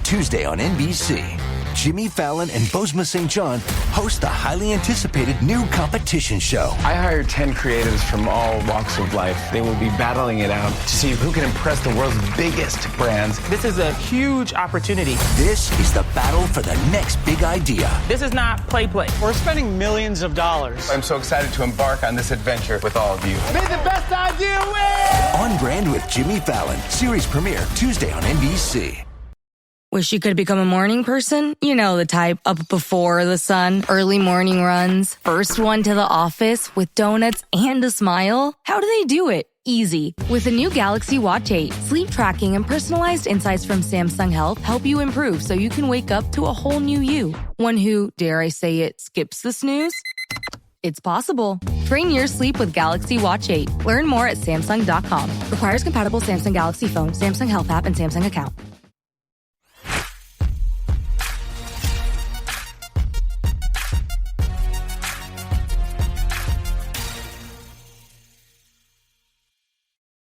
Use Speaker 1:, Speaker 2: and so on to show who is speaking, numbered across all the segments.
Speaker 1: Tuesday on NBC. Jimmy Fallon and Bozma St. John host the highly anticipated new competition show.
Speaker 2: I hired 10 creatives from all walks of life. They will be battling it out to see who can impress the world's biggest brands.
Speaker 3: This is a huge opportunity.
Speaker 1: This is the battle for the next big idea.
Speaker 3: This is not play.
Speaker 4: We're spending millions of dollars.
Speaker 2: I'm so excited to embark on this adventure with all of you.
Speaker 4: May the best idea win!
Speaker 1: On Brand with Jimmy Fallon. Series premiere Tuesday on NBC.
Speaker 5: Wish you could become a morning person? You know the type, up before the sun, early morning runs, first one to the office with donuts and a smile. How do they do it? Easy. With the new Galaxy Watch 8, sleep tracking and personalized insights from Samsung Health help you improve so you can wake up to a whole new you. One who, dare I say it, skips the snooze? It's possible. Train your sleep with Galaxy Watch 8. Learn more at Samsung.com. Requires compatible Samsung Galaxy phone, Samsung Health app, and Samsung account.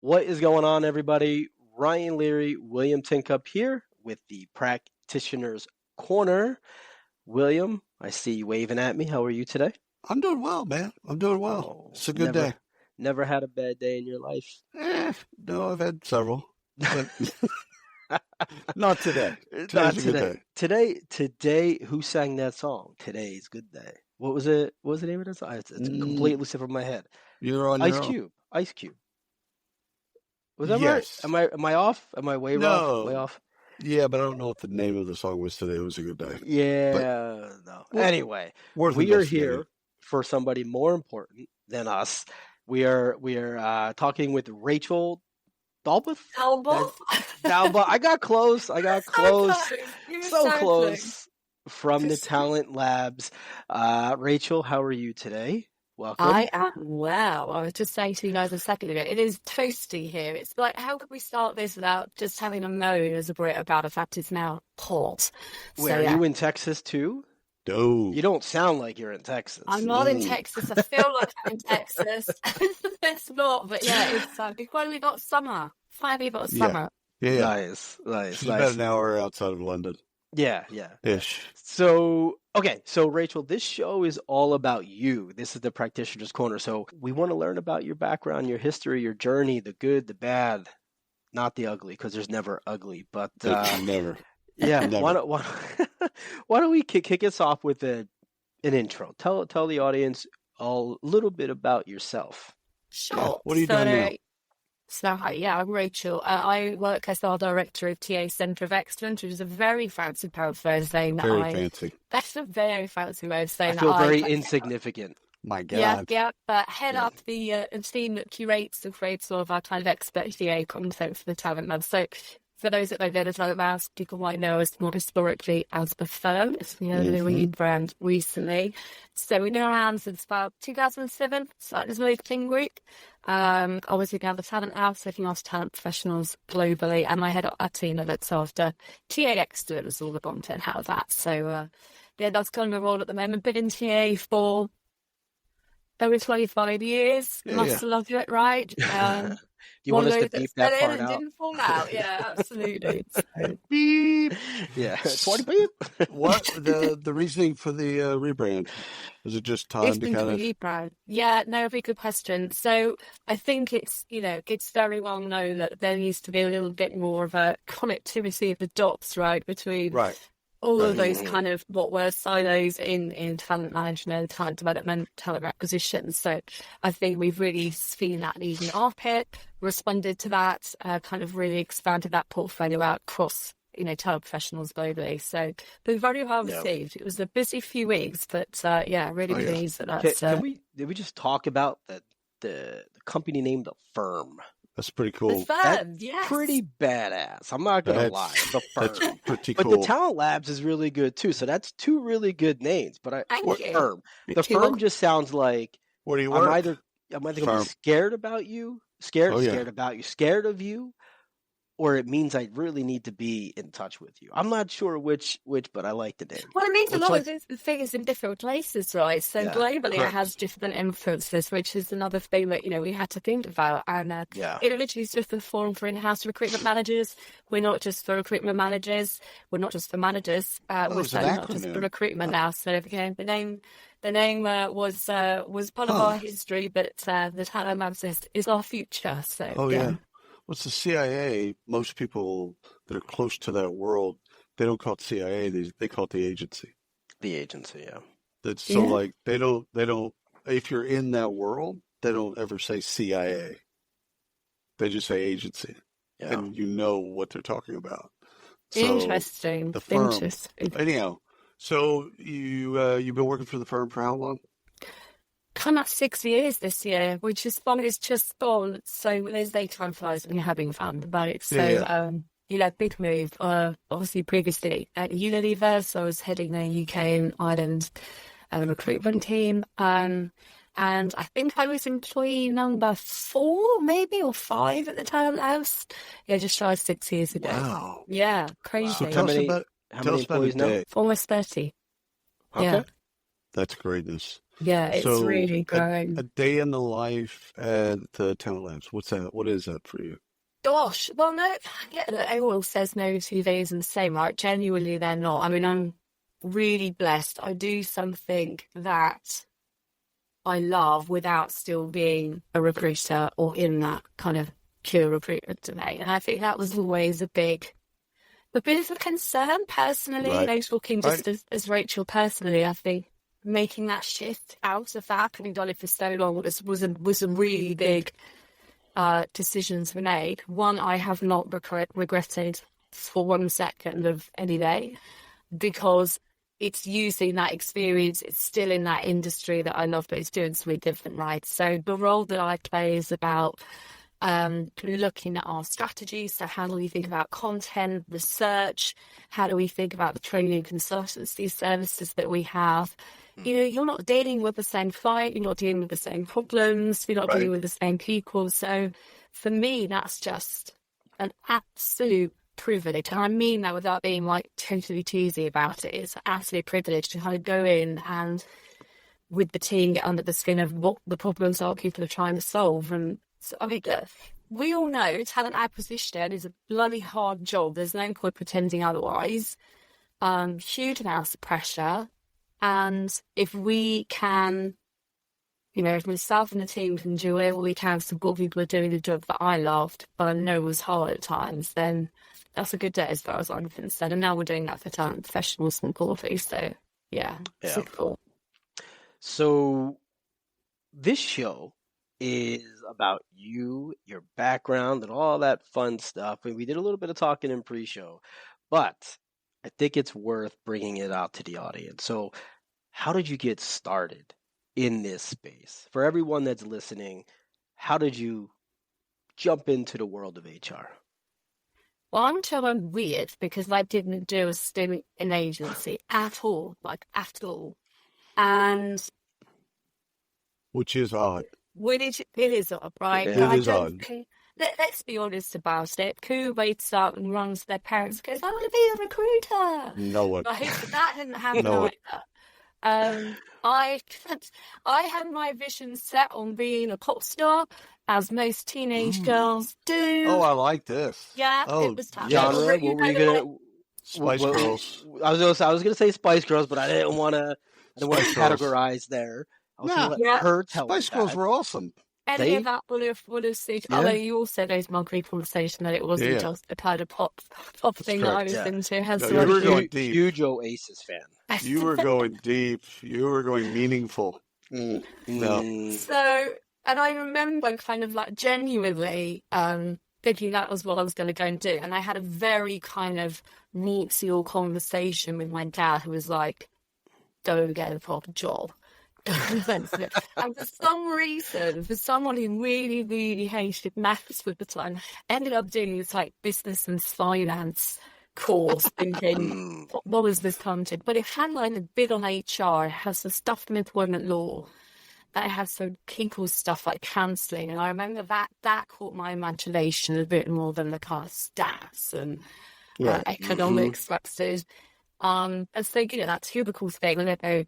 Speaker 6: What is going on, everybody? Ryan Leary, William Tincup here with the Practitioner's Corner. William, I see you waving at me. How are you today?
Speaker 7: I'm doing well, man. I'm doing well. It's a good day.
Speaker 6: Never had a bad day in your life?
Speaker 7: No, I've had several. But not today.
Speaker 6: Not today. Today, who sang that song? Today's good day. What was it? What was the name of that song? It's completely slipped from my head.
Speaker 7: You're on your own.
Speaker 6: Ice Cube. Was that
Speaker 7: yes.
Speaker 6: right? Am I off? Am I way off? Way off?
Speaker 7: Yeah, but I don't know if the name of the song was Today Was a Good Day.
Speaker 6: Yeah, no. Anyway, we are here for somebody more important than us. We are talking with Rachel Dalboth. Dalboth. I got close. So close. From the Talent Labs. Rachel, how are you today? Welcome.
Speaker 8: I am well. I was just saying to you guys a second ago, it is toasty here. It's like, how could we start this without just having a moan as a Brit about the fact it's now hot?
Speaker 6: Where are you in Texas too?
Speaker 7: No.
Speaker 6: You don't sound like you're in Texas.
Speaker 8: I'm not in Texas. I feel like I'm in Texas. It's not, but yeah, it's we've finally got summer. Finally got summer.
Speaker 7: Yeah.
Speaker 6: Nice.
Speaker 7: It's about an hour outside of London.
Speaker 6: Yeah.
Speaker 7: Ish.
Speaker 6: So Rachel, this show is all about you. This is the Practitioner's Corner. So we want to learn about your background, your history, your journey, the good, the bad, not the ugly, because there's never ugly. But
Speaker 7: never.
Speaker 6: Yeah.
Speaker 7: Never.
Speaker 6: Why don't we kick us off with an intro? Tell the audience a little bit about yourself.
Speaker 8: Sure.
Speaker 7: Yeah. What are you doing now?
Speaker 8: So, hi, I'm Rachel. I work as our director of TA Centre of Excellence, which is a very fancy way of saying that.
Speaker 7: Very fancy.
Speaker 8: That's a very fancy way of saying that.
Speaker 6: I feel very insignificant.
Speaker 7: My God.
Speaker 8: Yeah. But head up the team that curates and creates all of our kind of expert TA content for the Talent Lab. So, for those that don't know the Talent Labs, people might know us more historically as the firm. It's the rebrand recently. So we've been around since about 2007, started as a marketing group. Obviously now the Talent House, looking after talent professionals globally, and I head up our team that looks after TA Excellence, all the content out of that. So that's kind of a role at the moment. Been in TA for over 25 years. Must have loved it, right?
Speaker 6: Do you want us to beep that part out?
Speaker 8: Didn't fall out. Yeah, absolutely.
Speaker 7: Beep.
Speaker 6: Yeah, 20 beep.
Speaker 7: What the reasoning for the rebrand? Is it just time to kind of
Speaker 8: rebrand? Yeah, no, very good question. So I think it's very well known that there needs to be a little bit more of a connectivity of the dots, right, between all of those kind of what were silos in talent management, talent development, talent acquisition. So I think we've really seen that need an armpit, responded to that, kind of really expanded that portfolio out across, talent professionals globally. So been very well received. It was a busy few weeks, but really pleased that that's...
Speaker 6: Did we just talk about the company name, The Firm?
Speaker 7: That's pretty cool.
Speaker 8: The Firm, yes.
Speaker 6: Pretty badass. I'm not going to lie. The Firm.
Speaker 7: That's pretty
Speaker 6: But
Speaker 7: cool.
Speaker 6: the Talent Labs is really good too. So that's two really good names. But Firm. The
Speaker 8: You're
Speaker 6: Firm just sounds like
Speaker 7: What do you work?
Speaker 6: I'm either going to be scared about you, scared of you, or it means I really need to be in touch with you. I'm not sure which, but I like the name.
Speaker 8: Well, it means a lot of things in different places, right? So globally,
Speaker 6: correct.
Speaker 8: it has different influences, which is another thing that, we had to think about. And it literally is just a forum for in-house recruitment managers. We're not just for recruitment managers. We're not just for managers. We're certainly not just for recruitment now. So the name was part of our history, but the Talent Labs is our future. So
Speaker 7: yeah. What's the CIA? Most people that are close to that world, they don't call it CIA. They call it the agency.
Speaker 6: The agency, yeah.
Speaker 7: That's so like they don't. If you're in that world, they don't ever say CIA. They just say agency, and you know what they're talking about. So
Speaker 8: interesting.
Speaker 7: The firm.
Speaker 8: Interesting.
Speaker 7: Anyhow, so you've been working for the firm for how long?
Speaker 8: Come up 6 years this year, which is fun. It's just gone. So there's daytime flies and you're having fun about it. So, big move. Obviously, previously at Unilever, so I was heading the UK and Ireland recruitment team. And I think I was employee number 4, maybe, or 5 at the Talent Labs. Yeah, just shy of 6 years ago.
Speaker 7: Wow.
Speaker 8: Yeah, crazy.
Speaker 7: So tell us about
Speaker 6: employees now?
Speaker 8: Almost 30.
Speaker 6: Okay.
Speaker 8: Yeah.
Speaker 7: That's greatness.
Speaker 8: Yeah, it's really growing.
Speaker 7: A day in the life at the Talent Labs. What's that? What is that for you?
Speaker 8: Gosh, well, no, everyone says no 2 days in the same, right? Genuinely, they're not. I mean, I'm really blessed. I do something that I love without still being a recruiter or in that kind of pure recruitment domain. And I think that was always a bit of a concern personally.
Speaker 7: Right.
Speaker 8: Talking just as Rachel personally, I think making that shift out of that, having done it for so long, was a really big decision to make. One I have not regretted for 1 second of any day, because it's using that experience. It's still in that industry that I love, but it's doing something different, right? So the role that I play is about looking at our strategies. So how do we think about content, research? How do we think about the training and consultancy services that we have? You're not dealing with the same fight. You're not dealing with the same problems. You're not dealing with the same people. So for me, that's just an absolute privilege. And I mean that without being totally cheesy about it. It's an absolute privilege to kind of go in and with the team get under the skin of what the problems are people are trying to solve. And so, I mean, we all know talent acquisition is a bloody hard job. There's no point pretending otherwise. Huge amounts of pressure. And if we can, if myself and the team can do whatever we can to support people are doing the job that I loved, but I know was hard at times, then that's a good day as far as I'm concerned. And now we're doing that for talent professionals and broadly. So, super cool.
Speaker 6: So this show is about you, your background, and all that fun stuff. And we did a little bit of talking in pre-show, but I think it's worth bringing it out to the audience. So how did you get started in this space? For everyone that's listening, how did you jump into the world of HR?
Speaker 8: Well, I'm weird because I didn't do a stint in agency at all, at all. And
Speaker 7: which is odd.
Speaker 8: It is odd, right?
Speaker 7: Yeah. It is odd.
Speaker 8: Let's be honest about it. Who wakes up and runs to their parents and goes, I want to be a recruiter?
Speaker 7: No one.
Speaker 8: Right? That didn't happen either. I had my vision set on being a pop star, as most teenage girls do.
Speaker 7: Oh, I like this.
Speaker 8: Yeah, it was tough.
Speaker 6: Genre, what were you gonna?
Speaker 7: Spice Girls.
Speaker 6: I was gonna say Spice Girls, but I didn't want to categorize there. I was gonna let her tell
Speaker 7: Spice Girls were awesome.
Speaker 8: Any of that would have suited.
Speaker 6: Yeah.
Speaker 8: Although you also know my conversation that it wasn't just a kind of pop thing that I was into. Hence
Speaker 7: you were going deep.
Speaker 6: Huge Oasis fan.
Speaker 7: You were going deep. You were going meaningful. No.
Speaker 8: So, and I remember kind of genuinely thinking that was what I was going to go and do. And I had a very kind of neutral conversation with my dad, who was like, "Go get a proper job." And for some reason, for someone who really, really hated maths at the time, ended up doing this business and finance course, thinking, what was this content? But it had a bit on HR, it has some stuff in employment law. they have some people stuff like counselling, and I remember that caught my imagination a bit more than the kind of stats and economics stuff. And so, that cubicle thing, I don't know,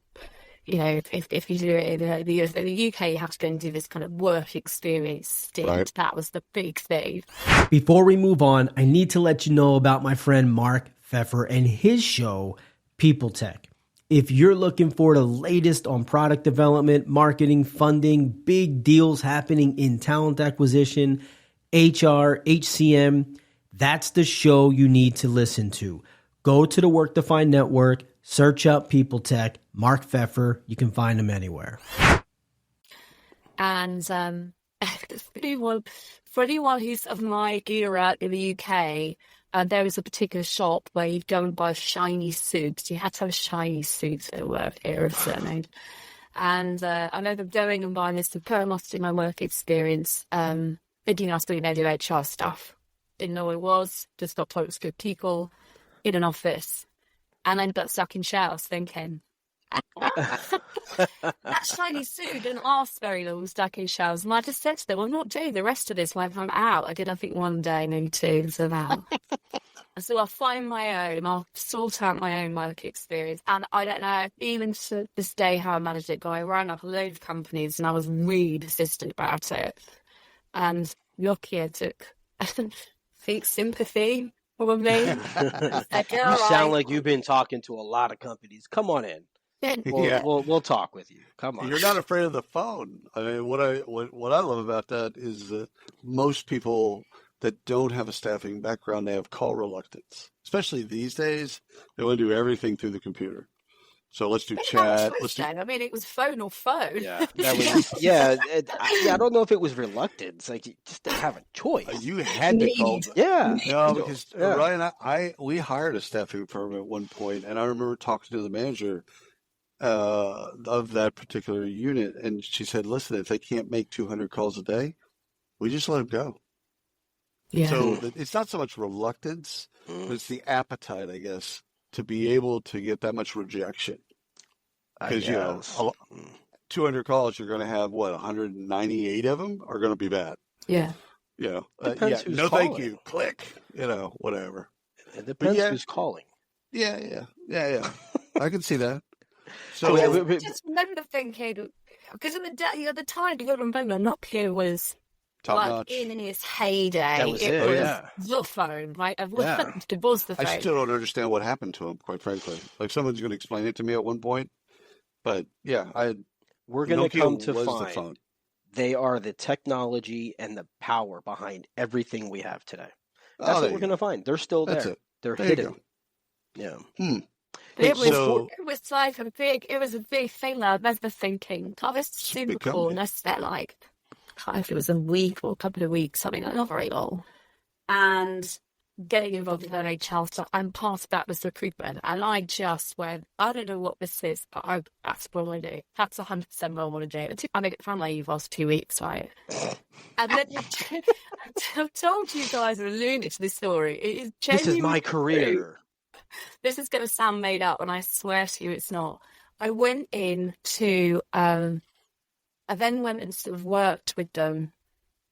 Speaker 8: if you do it in the UK, you have to go and do this kind of work experience stint. Right. That was the big thing.
Speaker 9: Before we move on, I need to let you know about my friend Mark Pfeffer and his show, People Tech. If you're looking for the latest on product development, marketing, funding, big deals happening in talent acquisition, HR, HCM, that's the show you need to listen to. Go to the Work Defined Network, search up People Tech, Mark Pfeffer. You can find him anywhere.
Speaker 8: And for anyone who's of my era in the UK, there was a particular shop where you'd go and buy shiny suits. You had to have a shiny suit at work here of a certain age. And I know them going and buying this to put in my work experience. Thinking I was doing HR stuff. Didn't know what it was. Just got told it was good people in an office. And I ended up stuck in showers thinking, that shiny suit didn't last very long, stuck in showers. And I just said to them, I'm not doing the rest of this when I'm out. I did, I think, one day, maybe two, so that. So I'll find my own, I'll sort out my own work experience. And I don't know, even to this day, how I managed it. I ran up a load of companies and I was really persistent about it. And Nokia took, I think, sympathy. Probably.
Speaker 6: You sound like you've been talking to a lot of companies. Come on in. We'll talk with you. Come on.
Speaker 7: You're not afraid of the phone. I mean, what I love about that is that most people that don't have a staffing background, they have call reluctance. Especially these days, they want to do everything through the computer. So let's do chat.
Speaker 8: I mean, it was phone or phone.
Speaker 6: Yeah, I don't know if it was reluctance. Like, you just didn't have a choice.
Speaker 7: You had to call.
Speaker 6: Yeah.
Speaker 7: No, because Ryan, we hired a staffing firm at one point, and I remember talking to the manager of that particular unit, and she said, "Listen, if they can't make 200 calls a day, we just let them go." Yeah. So it's not so much reluctance, but it's the appetite, I guess, to be able to get that much rejection. Because, 200 calls, you're going to have, 198 of them are going to be bad.
Speaker 8: Yeah.
Speaker 6: Depends who's
Speaker 7: no,
Speaker 6: calling.
Speaker 7: thank you. Click. Whatever.
Speaker 6: It depends who's calling.
Speaker 7: Yeah. I can see that. So
Speaker 8: I just remember thinking, because at the time, you got to remember, Nokia was
Speaker 7: top-notch.
Speaker 8: In his heyday.
Speaker 6: That was
Speaker 8: the phone, right? It was the phone.
Speaker 7: I still don't understand what happened to him, quite frankly. Like, someone's going to explain it to me at one point. But,
Speaker 6: we're going to come to find they are the technology and the power behind everything we have today. That's what we're going to find. They're still there. That's it. They're hidden. Yeah.
Speaker 8: It was like a big thing that I remember thinking, God, this is super cool. And I spent like, I don't know if it was a week or a couple of weeks, something like not very long. And getting involved in NHL stuff, and part of that was recruitment. And I just went, I don't know what this is, but that's what I want to do. That's 100% what I want to do. I made it sound like you was 2 weeks, right? And then I've told you guys, I'm alluding to this story. It is genuinely
Speaker 6: this is my career.
Speaker 8: This is going to sound made up, and I swear to you it's not. I went in to, I then went and sort of worked with them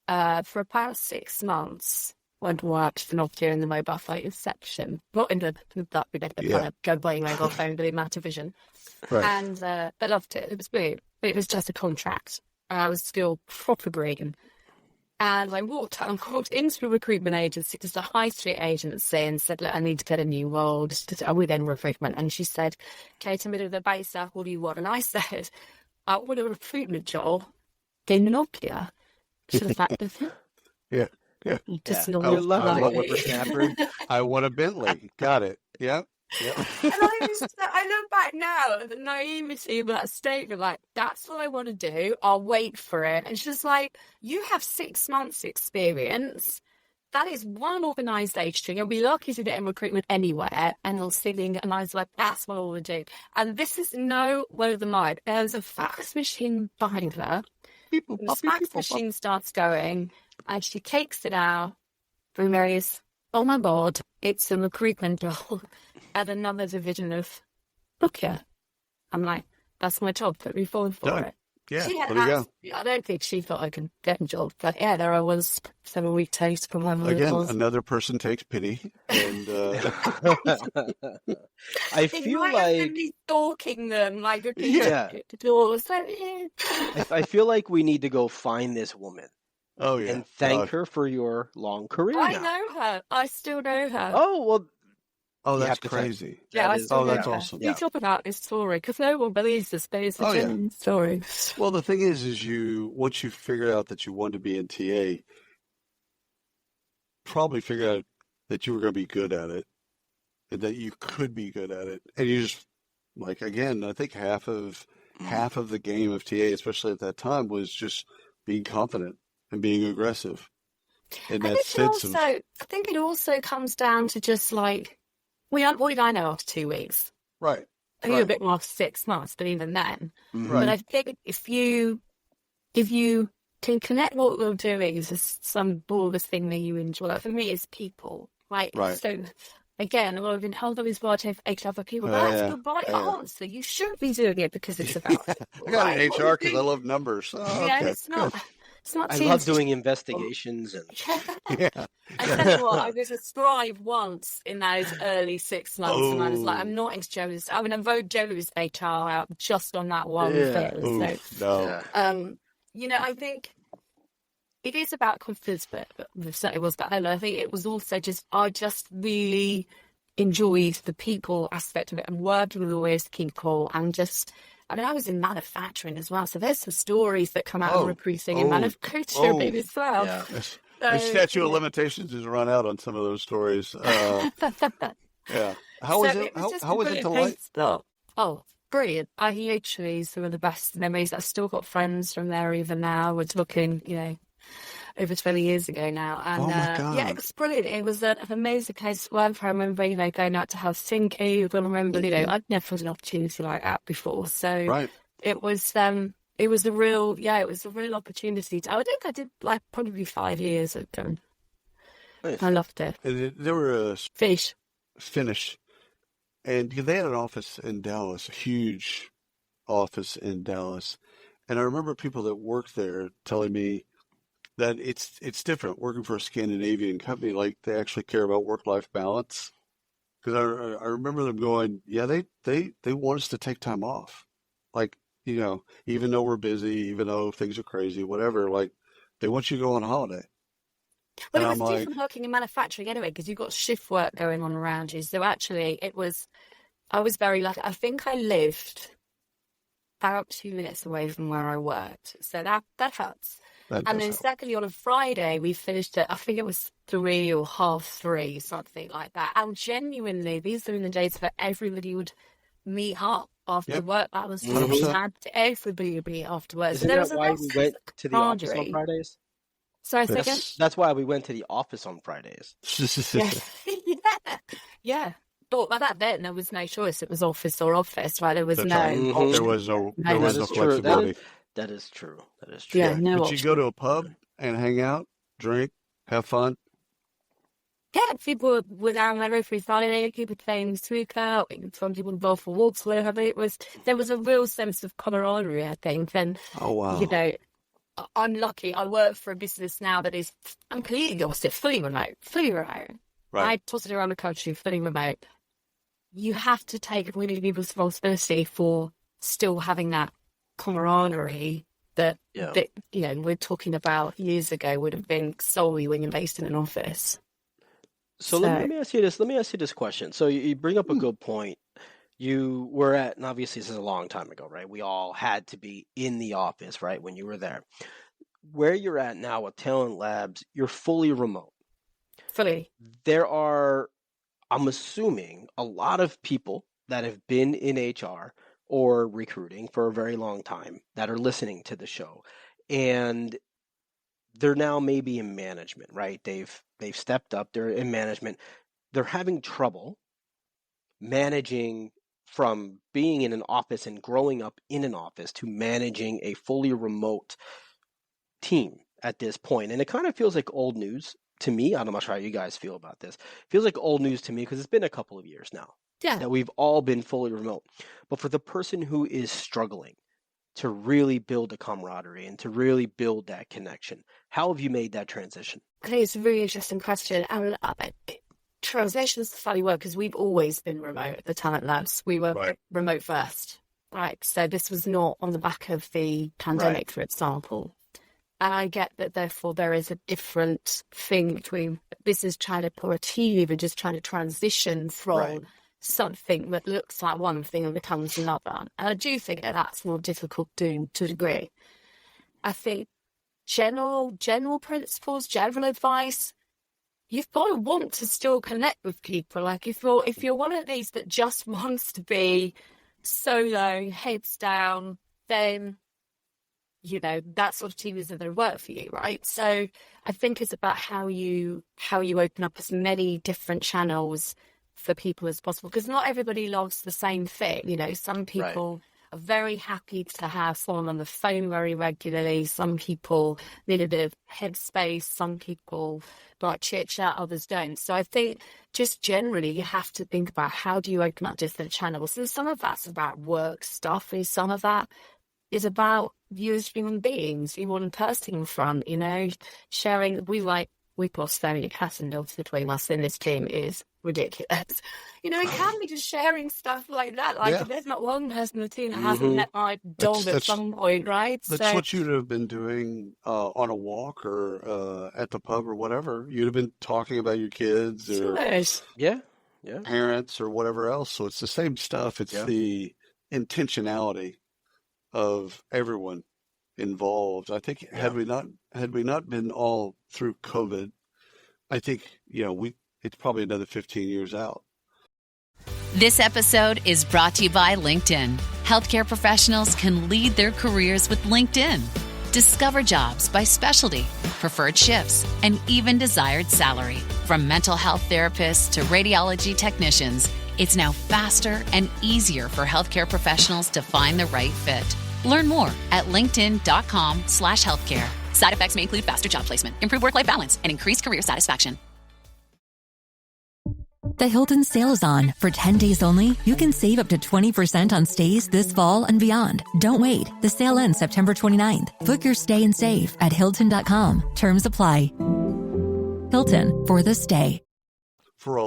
Speaker 8: for about 6 months. Went and worked for Nokia in the mobile phone section. Not in the kind of go buying mobile phone, but in Matavision. Right. And I loved it. It was weird. But it was just a contract. I was still proper green. And I walked into a recruitment agency, just a high street agency, and said, look, I need to get a new role. Are we then recruitment? And she said, Kate, I'm in the base, what do you want? And I said, I want a recruitment job in Nokia. To the fact that
Speaker 7: Yeah.
Speaker 8: Just
Speaker 6: I
Speaker 7: want a Bentley. Got it. Yep.
Speaker 8: And I look back now at the naivety of that statement, like, that's what I want to do. I'll wait for it. And she's like, you have 6 months experience. That is one organisation. You'll be lucky to get in recruitment anywhere. And they'll sitting, and I was like, that's what I want to do. And this is no word of the mind. There's a fax machine behind her. The fax machine starts going, and she takes it out. Remarries. Oh my God, it's a recruitment role at another division of Nokia. I'm like, that's my job, put me forward for it.
Speaker 7: Yeah,
Speaker 8: She had
Speaker 7: there you go.
Speaker 8: I don't think she thought I could get a job, but yeah, there I was, 7-week taste from my
Speaker 7: Again, another person takes pity, and
Speaker 6: I feel like
Speaker 8: me stalking them, like
Speaker 6: yeah,
Speaker 8: the doors.
Speaker 6: I feel like we need to go find this woman
Speaker 7: oh yeah,
Speaker 6: and thank her for your long career.
Speaker 8: I
Speaker 6: now.
Speaker 8: know her. I still know her.
Speaker 6: Oh well.
Speaker 7: oh
Speaker 6: You
Speaker 7: that's
Speaker 6: have to thank-
Speaker 7: crazy.
Speaker 8: Yeah, I
Speaker 6: is-
Speaker 8: still
Speaker 7: oh,
Speaker 8: know
Speaker 7: that's
Speaker 8: her.
Speaker 7: awesome.
Speaker 8: We
Speaker 6: Yeah.
Speaker 8: talk about this story because no one believes this, but it's a
Speaker 7: Oh, yeah.
Speaker 8: genuine story.
Speaker 7: Well, the thing is once you figured out that you wanted to be in TA, probably figured out that you were going to be good at it, and that you could be good at it, and you just like again, I think half of the game of TA, especially at that time, was just being confident and being aggressive. And that sense of
Speaker 8: I think it also comes down to just like, what did I know after 2 weeks?
Speaker 7: right,
Speaker 8: I knew a bit more after 6 months, but even then.
Speaker 6: Mhm.
Speaker 8: But I think if you can connect what you're doing is some broadest thing that you enjoy. Like for me, it's people, right?
Speaker 7: Right.
Speaker 8: So again, I've been told that it's about other people.
Speaker 7: Yeah,
Speaker 8: That's
Speaker 7: yeah,
Speaker 8: the right
Speaker 7: yeah.
Speaker 8: answer. You should be doing it because it's about.
Speaker 7: I got an HR because I love numbers. Oh,
Speaker 8: Yeah,
Speaker 7: okay,
Speaker 8: it's not. It's not.
Speaker 6: I
Speaker 8: too
Speaker 6: love
Speaker 8: much-
Speaker 6: doing investigations and
Speaker 7: yeah.
Speaker 8: I tell you what, I was a scribe once in those early 6 months, and I was like, I'm not jealous. I mean, I voted Joe's HR out just on that one
Speaker 6: Yeah.
Speaker 8: thing.
Speaker 7: Oof,
Speaker 8: So,
Speaker 7: no.
Speaker 8: I think it is about confidence, but it certainly was. But I think it was also I just really enjoyed the people aspect of it and working with all those people and just. I mean, I was in manufacturing as well, so there's some stories that come out of recruiting and manufacturing as well.
Speaker 6: yeah.
Speaker 7: The statute of limitations has run out on some of those stories. Yeah. How was it? How was it to like?
Speaker 8: Oh, brilliant! I literally some of the best memories. I've still got friends from there even now. We're talking, over 20 years ago now. And
Speaker 7: Oh my God.
Speaker 8: yeah, it was brilliant. It was an amazing place to work. I remember, going out to Helsinki. I remember, I'd never had an opportunity like that before. So
Speaker 7: Right.
Speaker 8: it was a real opportunity. I think I did like probably 5 years ago.
Speaker 6: Nice.
Speaker 8: I loved it.
Speaker 7: And they were
Speaker 8: Fish.
Speaker 7: Finnish, and they had an office in Dallas, a huge office in Dallas. And I remember people that worked there telling me that it's different working for a Scandinavian company. Like they actually care about work-life balance. Because I remember them going, yeah, they want us to take time off. Like, even though we're busy, even though things are crazy, whatever, like they want you to go on holiday.
Speaker 8: Well,
Speaker 7: And
Speaker 8: it was different working in manufacturing anyway, because you've got shift work going on around you. So actually, I was very lucky. I think I lived about 2 minutes away from where I worked. So that helps. And then secondly, on a Friday, we finished at, I think it was 3 or 3:30, something like that. And genuinely, these are in the days where everybody would meet up after work. That was what we had. Everybody would meet afterwards.
Speaker 6: Isn't that why we went to the office on Fridays?
Speaker 8: Sorry, second.
Speaker 6: That's why we went to the office on Fridays.
Speaker 8: Yeah. But back then, there was no choice. It was office or office, right? There was
Speaker 7: That's
Speaker 8: no.
Speaker 7: right.
Speaker 6: Mhm.
Speaker 7: There was no
Speaker 6: True.
Speaker 7: flexibility.
Speaker 6: That is true. That is true.
Speaker 8: Yeah, no
Speaker 7: But
Speaker 8: option.
Speaker 7: you go to a pub and hang out, drink, have fun.
Speaker 8: Yeah, people were down there every Friday, people playing snooker, some people involved for walks, whatever. There was a real sense of camaraderie, I think. And,
Speaker 7: Oh, wow.
Speaker 8: I'm lucky. I work for a business now that is, I'm completely opposite, fully remote.
Speaker 7: Right.
Speaker 8: I toss it around the country, fully remote. You have to take really big responsibility for still having that camaraderie that we're talking about years ago would have been solely when you're based in an office.
Speaker 6: So let me ask you this. Let me ask you this question. So you bring up a good point. You were at, and obviously this is a long time ago, right? We all had to be in the office, right, when you were there. Where you're at now with Talent Labs, you're fully remote.
Speaker 8: Fully.
Speaker 6: There are, I'm assuming, a lot of people that have been in HR or recruiting for a very long time that are listening to the show. And they're now maybe in management, right? They've stepped up, they're in management. They're having trouble managing from being in an office and growing up in an office to managing a fully remote team at this point. And it kind of feels like old news to me. I'm not sure how you guys feel about this. It feels like old news to me because it's been a couple of years now that we've all been fully remote. But for the person who is struggling, to really build a camaraderie and to really build that connection? How have you made that transition?
Speaker 8: I think it's a really interesting question. And transition is a funny word because we've always been remote at the Talent Labs. We were remote first, right? So this was not on the back of the pandemic, for example. And I get that, therefore, there is a different thing between business trying to pull a team leaver, just trying to transition from something that looks like one thing and becomes another. And I do think that that's more difficult to a degree. I think general principles, general advice, you've got to want to still connect with people. Like if you're one of these that just wants to be solo, heads down, then that sort of team isn't going to work for you, right? So I think it's about how you open up as many different channels for people as possible, because not everybody loves the same thing. Some people are very happy to have someone on the phone very regularly. Some people need a bit of headspace. Some people like chit chat, others don't. So I think just generally you have to think about how do you open up different channels. And some of that's about work stuff, and some of that is about you as human beings, you one person in front, sharing. We post very notes between us in this team is ridiculous. It can be just sharing stuff like that. If there's not one person in the team that hasn't met my dog at some point, right?
Speaker 7: That's what you'd have been doing on a walk or at the pub or whatever. You'd have been talking about your kids or parents or whatever else. So it's the same stuff. It's the intentionality of everyone involved. I think had we not been all through COVID, I think it's probably another 15 years out.
Speaker 10: This episode is brought to you by LinkedIn. Healthcare professionals can lead their careers with LinkedIn. Discover jobs by specialty, preferred shifts, and even desired salary. From mental health therapists to radiology technicians, it's now faster and easier for healthcare professionals to find the right fit. Learn more at linkedin.com/healthcare. Side effects may include faster job placement, improved work-life balance, and increased career satisfaction.
Speaker 11: The Hilton sale is on. For 10 days only, you can save up to 20% on stays this fall and beyond. Don't wait. The sale ends September 29th. Book your stay and save at Hilton.com. Terms apply. Hilton, for the stay.
Speaker 7: For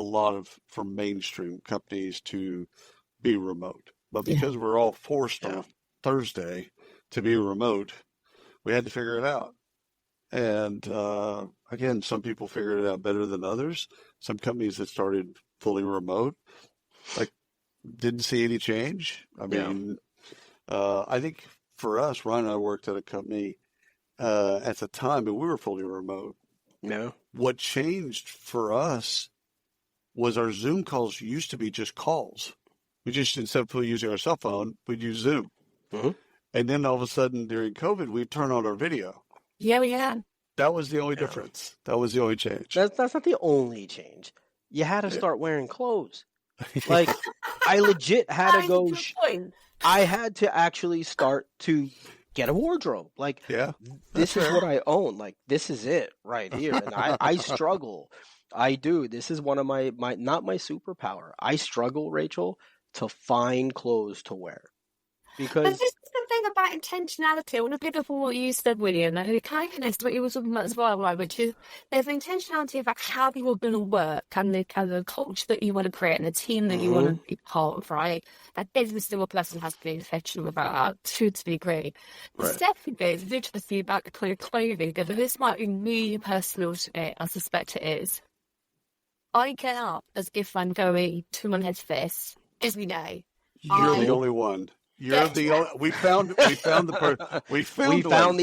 Speaker 7: mainstream companies to be remote. But because we're all forced on Thursday to be remote, we had to figure it out. And again, some people figured it out better than others. Some companies that started fully remote, didn't see any change. I mean, I think for us, Ryan and I worked at a company at the time, and we were fully remote.
Speaker 6: No.
Speaker 7: What changed for us was our Zoom calls used to be just calls. We just, instead of using our cell phone, we'd use Zoom.
Speaker 6: Mm-hmm.
Speaker 7: And then all of a sudden during COVID, we'd turn on our video.
Speaker 8: Yeah.
Speaker 7: That was the only difference. That was the only change.
Speaker 6: That's not the only change. You had to start wearing clothes. I legit had to go. I had to actually start to get a wardrobe. This is what I own. This is it right here. And I struggle. I do. This is one of my not my superpower. I struggle, Rachel, to find clothes to wear. Because
Speaker 8: this is the thing about intentionality. I want to pick up on what you said, William, and it kind of connects to what you were talking about as well, right? Which is there's an intentionality about how you're going to work and the kind of culture that you want to create and the team that you want to be part of, right? That every single person has to be intentional about that to a degree. The second bit is literally about the kind of clothing. This might be really personal to me. I suspect it is. I get up as if I'm going to my head fist every day.
Speaker 7: You're the only one. You're the only. We found the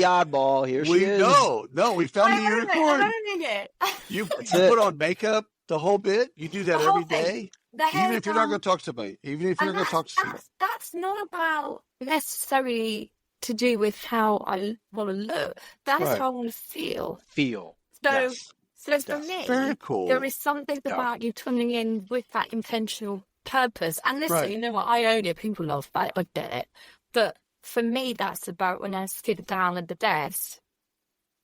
Speaker 6: oddball. Here she is.
Speaker 7: No, we found the unicorn. You put on makeup the whole bit. You do that every day, even if you're not going to talk to somebody.
Speaker 8: That's not about necessarily to do with how I want to look. That's how I want to feel. So for me,
Speaker 7: very cool.
Speaker 8: There is something about you coming in with that intentional purpose. And listen, you know what? I own it. People love that. I get it. But for me, that's about when I sit down at the desk.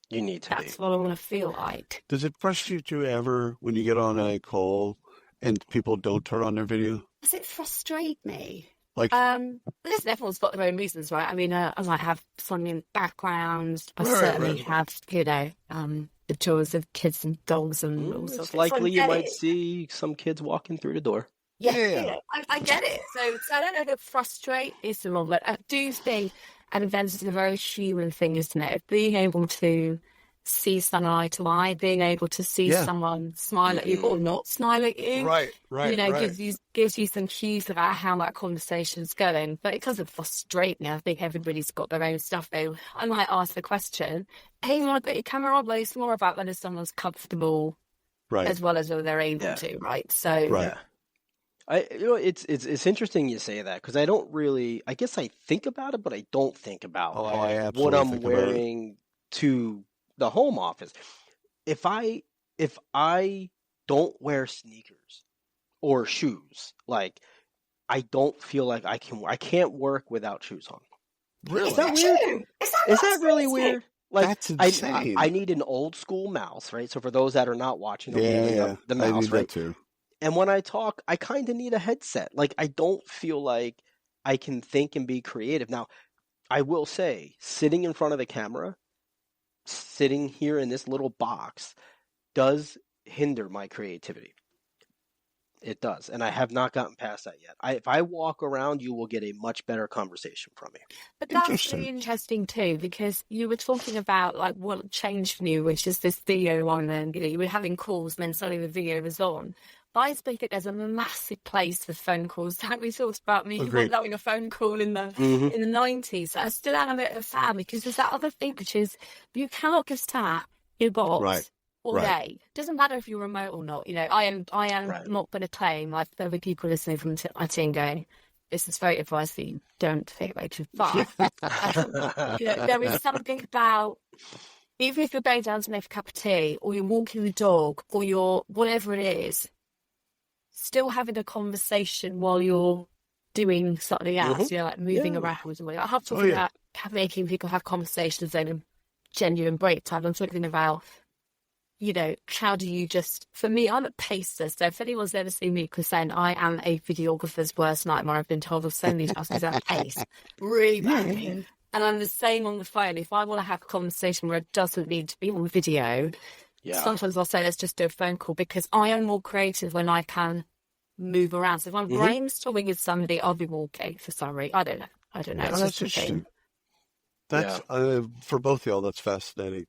Speaker 6: You need to
Speaker 8: That's what I want to feel like.
Speaker 7: Does it frustrate you ever when you get on a call and people don't turn on their video?
Speaker 8: Does it frustrate me?
Speaker 7: Like,
Speaker 8: listen, everyone's got their own reasons, right? I mean, I might have some backgrounds. I certainly have, the chores of kids and dogs and all sorts.
Speaker 6: It's likely you might see some kids walking through the door.
Speaker 8: Yeah. I get it. So I don't know if frustrate is the wrong word. I do think an event is a very human thing, isn't it? Being able to see someone eye to eye, being able to see someone smile at you or not smile at you.
Speaker 7: Right.
Speaker 8: Gives you some cues about how that conversation's going. But it doesn't frustrate me. I think everybody's got their own stuff though. I might ask the question, hey, you want to put your camera on? But it's more about whether someone's comfortable as well as whether they're able to, right? So
Speaker 6: it's interesting you say that, because I don't really, I guess I think about it, but I don't think about what I'm wearing to the home office. If I don't wear sneakers or shoes, like, I don't feel like I can't work without shoes on.
Speaker 7: Really?
Speaker 6: Is that weird? Is that really weird? Like,
Speaker 7: that's insane.
Speaker 6: I need an old school mouse, right? So for those that are not watching, the mouse,
Speaker 7: I need
Speaker 6: right?
Speaker 7: that too.
Speaker 6: And when I talk, I kind of need a headset. Like, I don't feel like I can think and be creative. Now, I will say, sitting in front of the camera, sitting here in this little box, does hinder my creativity. It does. And I have not gotten past that yet. If I walk around, you will get a much better conversation from me.
Speaker 8: But that's really interesting too, because you were talking about like what changed for you, which is this video on, and you were having calls and then suddenly the video was on. I think there's a massive place for phone calls. Like we talked about me having a phone call in the 90s. I still am a fan, because there's that other thing, which is you cannot just tap your box all day. Doesn't matter if you're remote or not. I am not going to claim, like there'll be people listening from my team going, this is very advice that you don't take way too far. There is something about, even if you're going down to make a cup of tea, or you're walking the dog, or you're whatever it is, still having a conversation while you're doing something else, like moving around. I have talking about making people have conversations in a genuine break time. I'm talking about, how do you just, for me, I'm a pacer. So if anyone's ever seen me present, I am a videographer's worst nightmare. I've been told of so many times because I pace really badly. And I'm the same on the phone. If I want to have a conversation where it doesn't need to be on video, sometimes I'll say, let's just do a phone call, because I am more creative when I can move around. So if I'm brainstorming with somebody, I'll be walking for some reason. I don't know.
Speaker 7: That's interesting. That's for both of y'all. That's fascinating.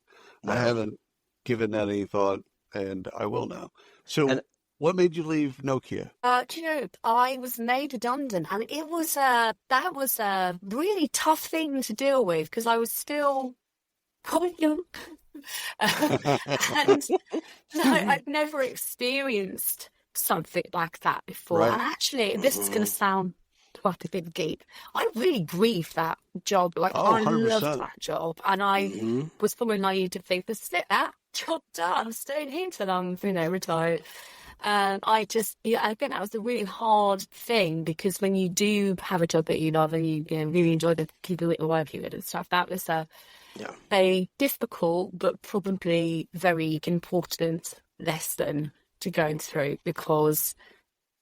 Speaker 7: I haven't given that any thought, and I will now. So, what made you leave Nokia?
Speaker 8: I was made redundant, and it was that was a really tough thing to deal with, because I was still quite young. And I'd never experienced something like that before. And actually, this is going to sound quite a bit deep. I really grieved that job. Like, I
Speaker 7: 100%.
Speaker 8: loved that job, and I was probably naive to think, this is it, that job done. I'm staying here till I'm, retired. And I just, again, that was a really hard thing, because when you do have a job that you love and you really enjoy the people that you're working with and stuff, that was a difficult but probably very important lesson to go through, because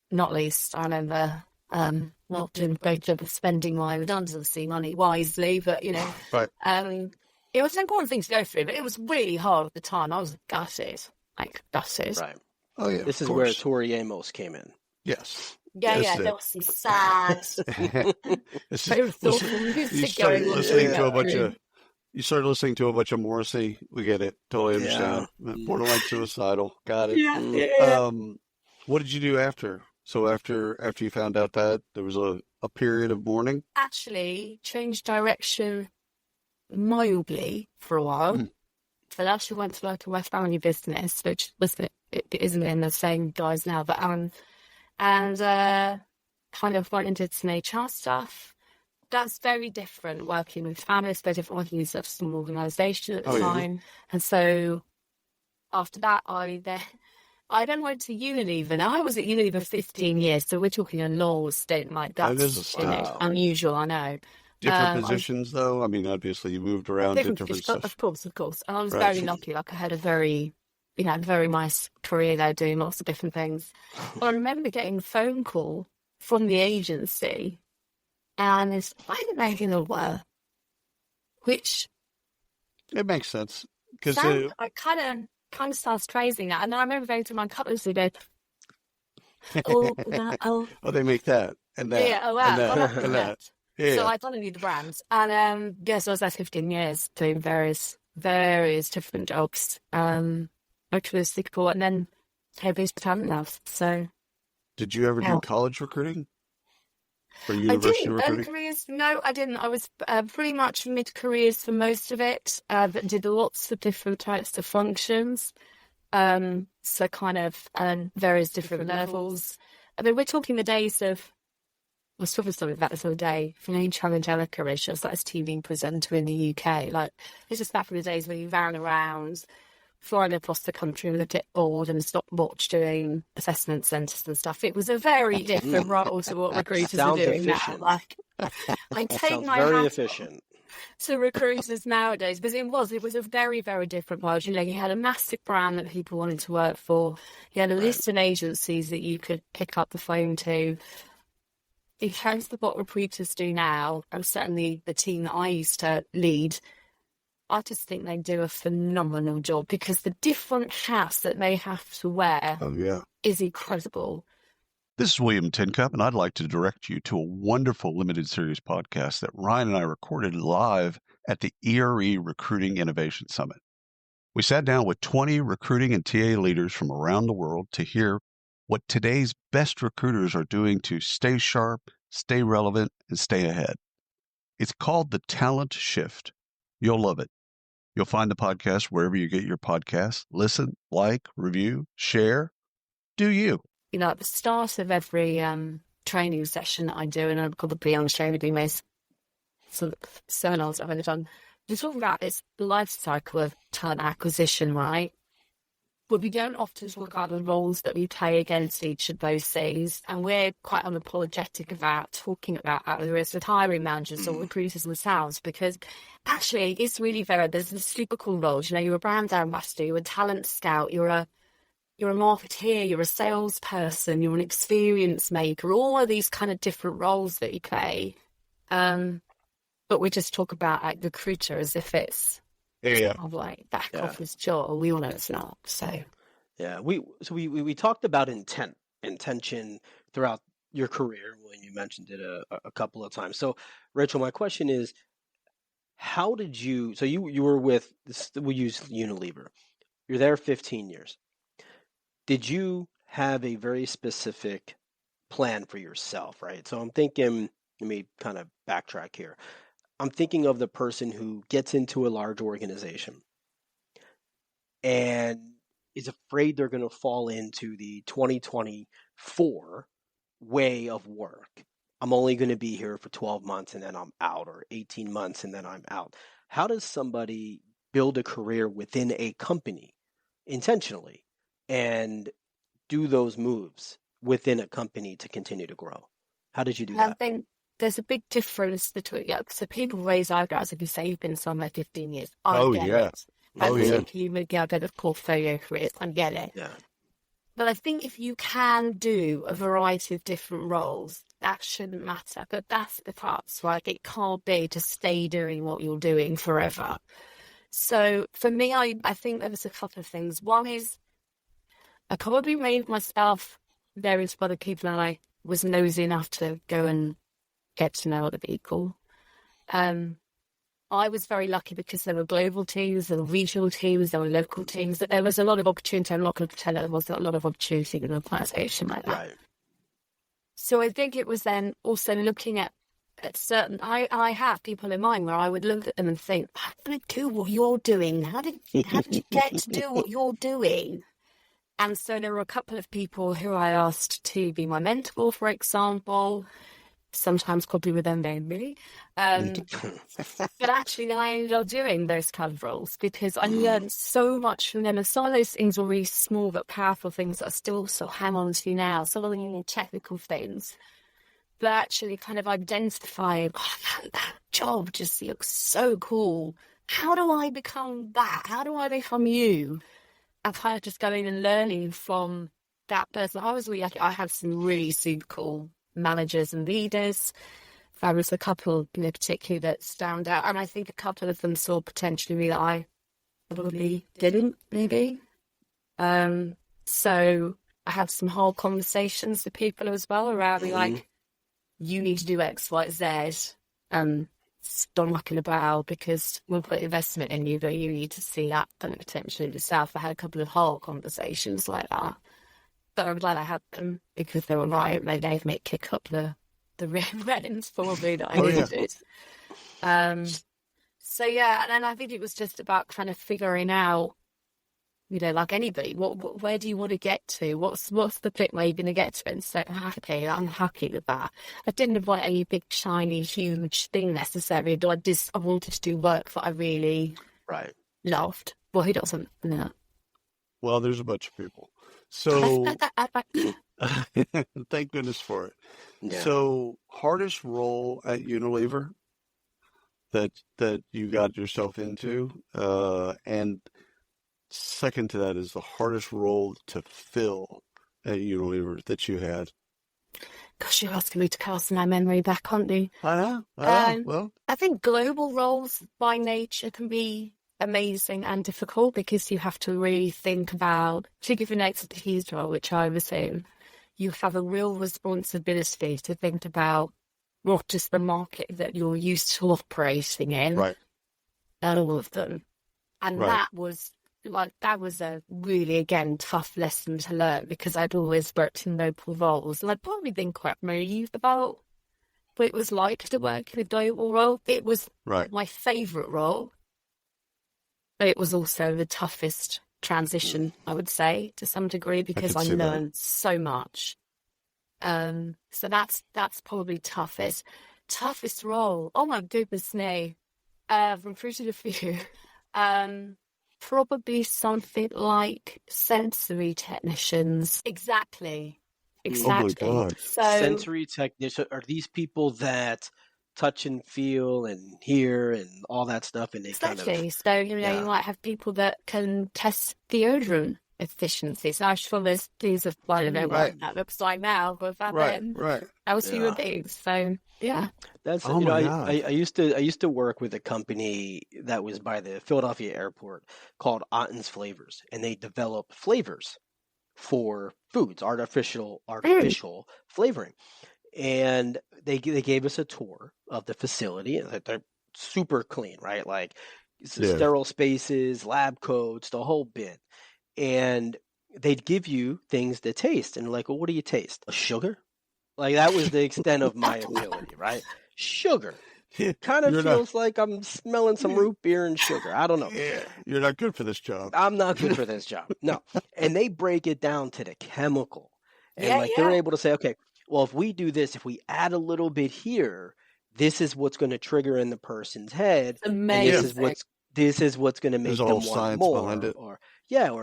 Speaker 8: not least I remember not doing a great job of spending my redundancy money wisely, but it was an important thing to go through, but it was really hard at the time. I was gutted. Right.
Speaker 7: Oh yeah.
Speaker 6: This is where Tori Amos came in.
Speaker 7: Yes.
Speaker 8: Yeah, there was some sad, very thoughtful music going on.
Speaker 7: You started listening to a bunch of Morrissey. We get it. Totally understand. Borderline suicidal. Got it.
Speaker 8: Yeah.
Speaker 7: What did you do after? So after you found out that there was a period of mourning?
Speaker 8: Actually, changed direction mildly for a while. So I actually went to work in my family business, which it isn't in the same guise now, but and kind of went into some HR stuff. That's very different working with families, very different working in such a small organisation at the time. And so after that, I then went to Unilever. Now, I was at Unilever for 15 years, so we're talking a long stint. Like, that's unusual, I know.
Speaker 7: Different positions, though? I mean, obviously, you moved around to different stuff.
Speaker 8: Of course. And I was very lucky. Like, I had a very nice career there, doing lots of different things. But I remember getting a phone call from the agency and it's quite a regular word, which
Speaker 7: it makes sense because
Speaker 8: I kind of starts praising that. And then I remember going to my couples who go, oh, that, oh.
Speaker 7: Oh, they make that and that.
Speaker 8: Yeah, oh, wow.
Speaker 7: And that, and that. Yeah.
Speaker 8: So I followed the brands. And so I was there 15 years doing various different jobs. Which was super cool. And then Toby's talent now. So
Speaker 7: did you ever do college recruiting? Or
Speaker 8: I
Speaker 7: university
Speaker 8: didn't.
Speaker 7: recruiting?
Speaker 8: Careers, no, I didn't. I was pretty much mid-careers for most of it, but did lots of different types of functions. So kind of various different levels. I mean, we're talking the days of, I was talking something about this other day, from Rachel Dalboth, Rachel, as TV presenter in the UK. Like, it's just back from the days where you ran around, flying across the country with a bit bored and stopwatch doing assessment centres and stuff. It was a very different role to what recruiters are doing
Speaker 6: efficient.
Speaker 8: now. Like, I take my
Speaker 6: very
Speaker 8: hat
Speaker 6: efficient.
Speaker 8: to recruiters nowadays, because it was a very, very different world. You know, you had a massive brand that people wanted to work for. You had a list of agencies that you could pick up the phone to. In terms of what recruiters do now, and certainly the team that I used to lead, I just think they do a phenomenal job, because the different hats that they have to wear is incredible.
Speaker 7: This is William Tincup, and I'd like to direct you to a wonderful limited series podcast that Ryan and I recorded live at the ERE Recruiting Innovation Summit. We sat down with 20 recruiting and TA leaders from around the world to hear what today's best recruiters are doing to stay sharp, stay relevant, and stay ahead. It's called The Talent Shift. You'll love it. You'll find the podcast wherever you get your podcasts. Listen, like, review, share. Do you?
Speaker 8: You know, at the start of every training session that I do, and I'm probably on training doing most sort of seminars I've ever done, we're talking about this life cycle of talent acquisition, right? But we don't often talk about the roles that we play against each of those things, and we're quite unapologetic about talking about that, whether it's with hiring managers or recruiters themselves, because actually it's really very, there's the super cool roles. You know, you're a brand ambassador, you're a talent scout, you're a marketeer, you're a salesperson, you're an experience maker, all of these kind of different roles that you play. But we just talk about like recruiter as if it's kind of like back office job. We all know it's not. So
Speaker 6: we talked about intention throughout your career when you mentioned it a couple of times. So Rachel, my question is, how did you? So you were with, we use Unilever. You're there 15 years. Did you have a very specific plan for yourself, right? So I'm thinking, let me kind of backtrack here. I'm thinking of the person who gets into a large organization and is afraid they're going to fall into the 2024 way of work. I'm only going to be here for 12 months and then I'm out, or 18 months and then I'm out. How does somebody build a career within a company intentionally and do those moves within a company to continue to grow? How did you do that?
Speaker 8: I think there's a big difference between, so people raise eyebrows if you say you've been somewhere 15 years. I get it. You would get a bit of portfolio careers. I get it.
Speaker 6: Yeah.
Speaker 8: But I think if you can do a variety of different roles, that shouldn't matter. But that's the parts, right? It can't be to stay doing what you're doing forever. So for me, I think there was a couple of things. One is, I probably made myself various other people, and I was nosy enough to go and get to know other people. I was very lucky because there were global teams, there were regional teams, there were local teams. There was a lot of opportunity. I'm not going to pretend there wasn't a lot of opportunity in an organisation like that.
Speaker 6: Right.
Speaker 8: So I think it was then also looking at certain, I have people in mind where I would look at them and think, how did I do what you're doing? How did you get to do what you're doing? And so there were a couple of people who I asked to be my mentor, for example. Sometimes probably with them being me. But actually I ended up doing those kind of roles because I learned so much from them. And some of those things were really small but powerful things that I still so hang on to now. Some of the more technical things. But actually kind of identifying, that job just looks so cool. How do I become that? How do I become you? And kind of just going and learning from that person. I was really lucky. I had some really super cool managers and leaders there was a couple, particularly that stand out, and I think a couple of them saw potentially that I probably didn't, maybe. So I had some whole conversations with people as well around me, like, you need to do X, Y, Z, don't mucking about because we'll put investment in you, but you need to see that potentially yourself. I had a couple of whole conversations like that, but I'm glad I had them because they were right. They gave me a kick up the reins probably that I needed. So yeah, and then I think it was just about kind of figuring out, like anybody, where do you want to get to? What's the bit where you're going to get to? And so, okay, I'm happy with that. I didn't want any big, shiny, huge thing necessarily. I wanted to do work that I really loved. Well, who doesn't? No.
Speaker 7: Well, there's a bunch of people. So, thank goodness for it. Yeah. So, hardest role at Unilever that you got yourself into, and second to that is the hardest role to fill at Unilever that you had.
Speaker 8: Gosh, you're asking me to cast my memory back, aren't you?
Speaker 7: I know. Well,
Speaker 8: I think global roles by nature can be amazing and difficult because you have to really think about, to give an expertise role, which I was in, you have a real responsibility to think about what is the market that you're used to operating in.
Speaker 7: Right.
Speaker 8: And all of them. And that was a really, again, tough lesson to learn because I'd always worked in local roles and I'd probably been quite naive about what it was like to work in a global role. It was my favourite role, but it was also the toughest transition, I would say, to some degree, because I learned so much. So that's probably toughest role. Oh my goodness me. I've recruited a few. Probably something like sensory technicians. Exactly.
Speaker 7: Oh my God.
Speaker 8: So,
Speaker 6: sensory technician are these people that touch and feel and hear and all that stuff, and they
Speaker 8: exactly. So you might have people that can test deodorant efficiency. So I'm sure these are I don't know what that looks like now, but back then that was human beings. So yeah,
Speaker 6: that's I used to work with a company that was by the Philadelphia airport called Otten's Flavors, and they develop flavors for foods, artificial flavoring. And they gave us a tour of the facility. They're super clean, right? Like sterile spaces, lab coats, the whole bit. And they'd give you things to taste. And like, well, what do you taste? Sugar? Like that was the extent of my ability, right? Sugar. Kind of feels like I'm smelling some root beer and sugar. I don't know.
Speaker 7: Yeah, you're not good for this job.
Speaker 6: I'm not good for this job. No. And they break it down to the chemical. And they're able to say, okay, well, if we do this, if we add a little bit here, this is what's going to trigger in the person's head.
Speaker 8: Amazing.
Speaker 6: And this is what's going to make them want more.
Speaker 7: Behind it.
Speaker 6: Or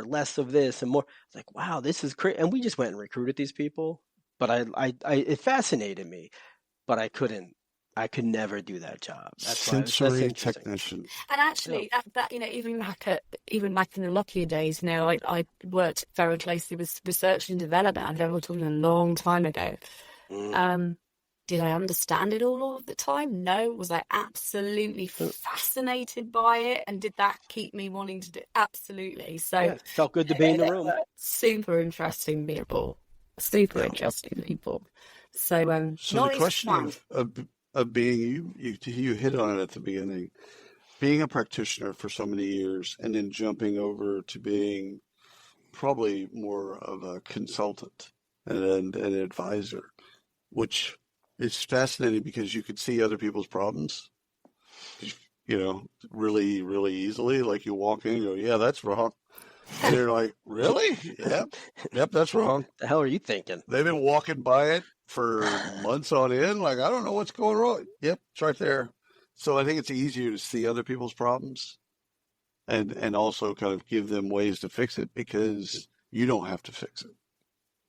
Speaker 6: less of this and more. It's like, wow, this is crazy. And we just went and recruited these people. But it fascinated me, but I could never do that job. That's
Speaker 7: sensory technician.
Speaker 8: And actually, that even back in the Nokia days, I worked very closely with research and development. And we're talking a long time ago. Did I understand it all of the time? No. Was I absolutely fascinated by it? And did that keep me wanting to do it? Absolutely. So
Speaker 6: it felt good to be in the room.
Speaker 8: Super interesting people. Interesting people. So
Speaker 7: the question of being you hit on it at the beginning, being a practitioner for so many years and then jumping over to being probably more of a consultant and an advisor, which is fascinating because you could see other people's problems, really, really easily. Like you walk in and go, yeah, that's wrong. And they're like, really? Yep, that's wrong.
Speaker 6: The hell are you thinking?
Speaker 7: They've been walking by it for months on end. Like, I don't know what's going wrong. Yep, it's right there. So I think it's easier to see other people's problems and also kind of give them ways to fix it because you don't have to fix it.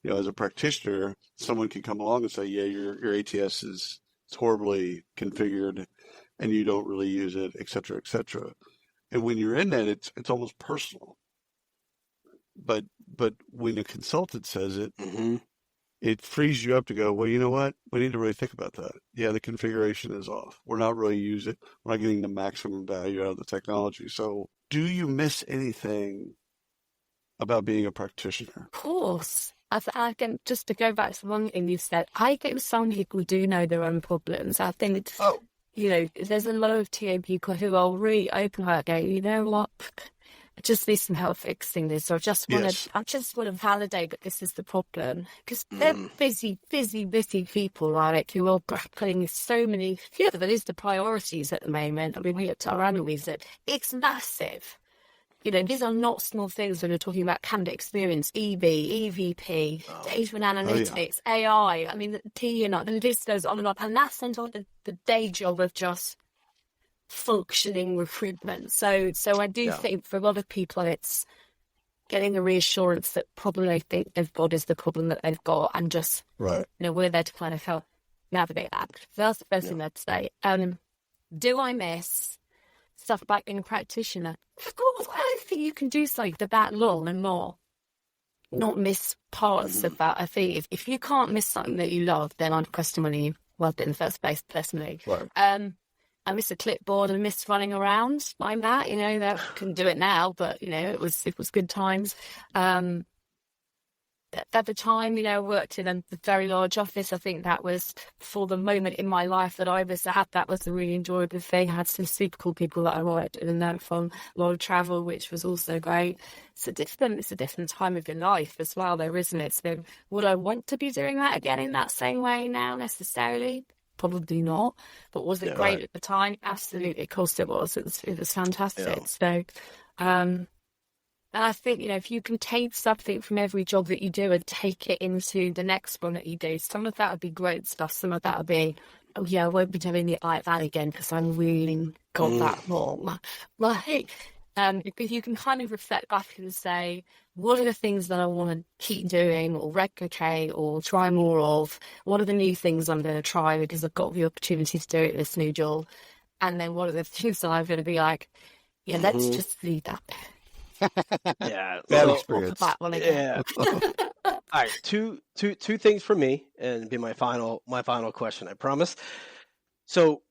Speaker 7: As a practitioner, someone can come along and say, yeah, your ATS is horribly configured and you don't really use it, et cetera, et cetera. And when you're in that, it's almost personal. But when a consultant says it, it frees you up to go, well, you know what? We need to really think about that. Yeah, the configuration is off. We're not really using, we're not getting the maximum value out of the technology. So do you miss anything about being a practitioner?
Speaker 8: Of course. I think just to go back to one thing you said, I think some people do know their own problems. I think it's, there's a lot of TA people who are really open about going, you know what, I just need some help fixing this, or I just want to validate that this is the problem, because they're busy people, like, who are grappling so many. That is the priorities at the moment. I mean, we at our analysts, it's massive. These are not small things when we're talking about candidate experience, EV, EVP, data and analytics, AI. I mean, the list goes on, and that's on the day job of just functioning recruitment. So I do think for a lot of people, it's getting the reassurance that problem they think they've got is the problem that they've got, and just we're there to kind of help navigate that. That's the first thing I'd say. Do I miss stuff about being a practitioner? Of course, I don't think you can do something that long and more not miss parts of that. I think if you can't miss something that you love, then I'd question whether you loved it in the first place, personally. Right. I miss a clipboard and miss running around like that. That couldn't do it now, but it was good times. At the time, I worked in a very large office. I think that was, for the moment in my life that I had, that was a really enjoyable thing. I had some super cool people that I worked with, and then from a lot of travel, which was also great. It's a different time of your life as well, though, isn't it? So would I want to be doing that again in that same way now, necessarily? Probably not. But was it great at the time? Absolutely. Of course it was. It was fantastic. Yeah. So, and I think, if you can take something from every job that you do and take it into the next one that you do, some of that would be great stuff. Some of that would be, I won't be doing it like that again because I really got that wrong. If you can kind of reflect back and say, what are the things that I want to keep doing or replicate or try more of? What are the new things I'm going to try because I've got the opportunity to do it in this new job? And then what are the things that I'm going to be like, let's just leave that there.
Speaker 6: Bad experience. Yeah. All right, two things for me, and be my final question, I promise. So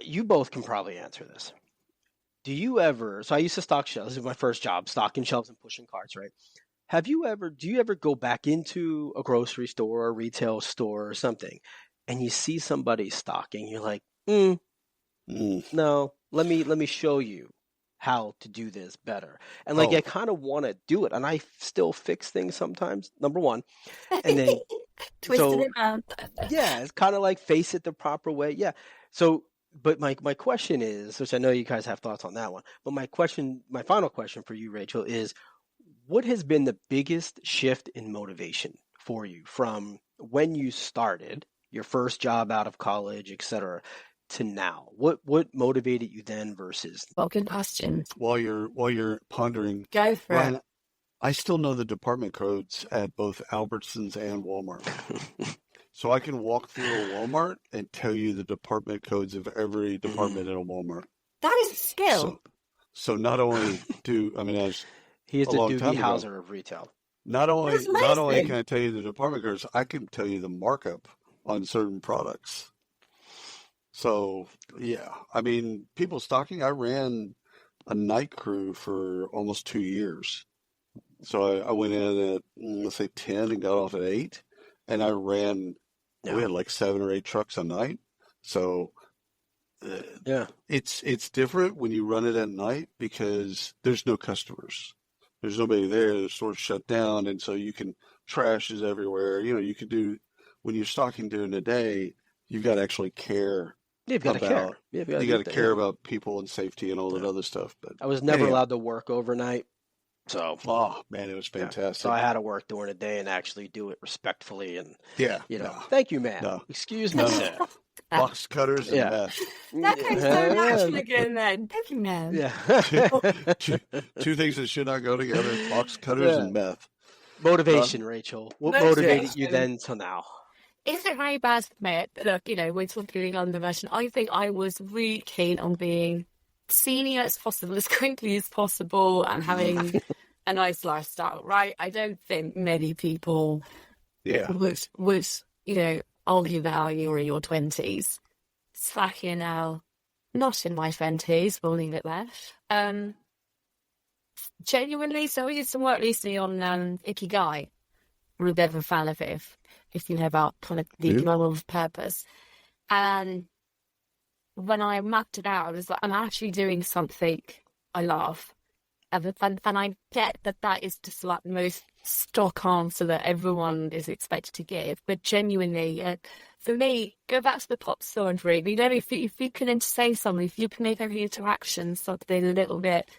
Speaker 6: you both can probably answer this. Do you ever? So I used to stock shelves. This is my first job, stocking shelves and pushing carts, right? Do you ever go back into a grocery store or a retail store or something, and you see somebody stocking? You're like, no, let me show you how to do this better. And I kind of want to do it, and I still fix things sometimes, number one. And then
Speaker 8: twisting it around.
Speaker 6: Yeah, it's kind of like face it the proper way. Yeah. So but my question is, which I know you guys have thoughts on that one, but my final question for you, Rachel, is what has been the biggest shift in motivation for you from when you started your first job out of college, etc., to now? What motivated you then versus?
Speaker 8: Well, good question.
Speaker 7: While you're pondering,
Speaker 8: go for it.
Speaker 7: I still know the department codes at both Albertsons and Walmart. So I can walk through a Walmart and tell you the department codes of every department in a Walmart.
Speaker 8: That is a skill.
Speaker 7: So not only
Speaker 6: he is the Doogie Howser of retail.
Speaker 7: Not only can I tell you the department codes, I can tell you the markup on certain products. So, yeah, people stocking, I ran a night crew for almost 2 years. So I went in at, let's say, 10 and got off at 8. And I ran, we had like 7 or 8 trucks a night. So, it's different when you run it at night because there's no customers. There's nobody there. The store's shut down. And so trash is everywhere. You can do, when you're stocking during the day, you've got to actually care.
Speaker 6: You've got to care.
Speaker 7: You got to care about people and safety and all that other stuff. But
Speaker 6: I was never allowed to work overnight. So,
Speaker 7: oh man, it was fantastic.
Speaker 6: Yeah. So I had to work during the day and actually do it respectfully and thank you, man. No. Excuse me, sir.
Speaker 7: Box cutters and meth.
Speaker 8: That makes so naturally again, then. Thank you, man.
Speaker 6: Yeah.
Speaker 7: two things that should not go together: box cutters and meth.
Speaker 6: Motivation, Rachel. What motivated you then till now?
Speaker 8: Is it very bad to admit? Look, we're talking on the version. I think I was really keen on being senior as possible, as quickly as possible, and having a nice lifestyle, right? I don't think many people was arguably you were in your 20s. It's back in now, not in my 20s, we'll leave it there. Genuinely, so we did some work recently on Ikigai. I'm a bit of a fan of it, if you know about kind of the Ikigai of purpose. And when I mapped it out, I was like, I'm actually doing something I love. And I get that is just like the most stock answer that everyone is expected to give. But genuinely, for me, go back to the pop story. If you can say something, if you can make every interaction something a little bit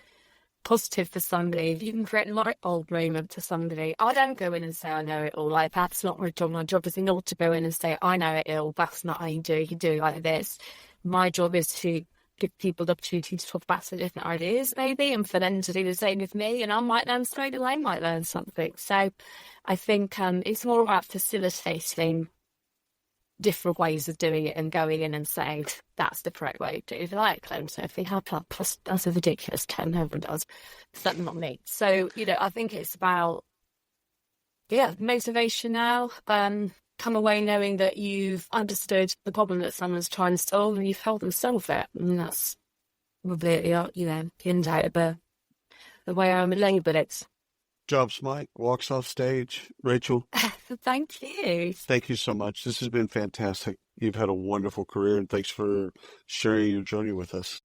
Speaker 8: positive for somebody, if you can create a light bulb moment to somebody, I don't go in and say I know it all. Like, that's not my job. My job is not to go in and say I know it all. That's not how you do it. You do it like this. My job is to give people the opportunity to talk about some different ideas, maybe, and for them to do the same with me. And I might learn straight away, might learn something. So I think it's more about facilitating different ways of doing it and going in and saying that's the correct way to do it. Like Clem Sophie, that's a ridiculous term, no one does. That's not me. So, I think it's about, motivation now. Come away knowing that you've understood the problem that someone's trying to solve and you've helped them solve it. And that's probably, the end out of the way I'm labelled it.
Speaker 7: Jobs Mike walks off stage. Rachel.
Speaker 8: Thank you.
Speaker 7: Thank you so much. This has been fantastic. You've had a wonderful career, and thanks for sharing your journey with us.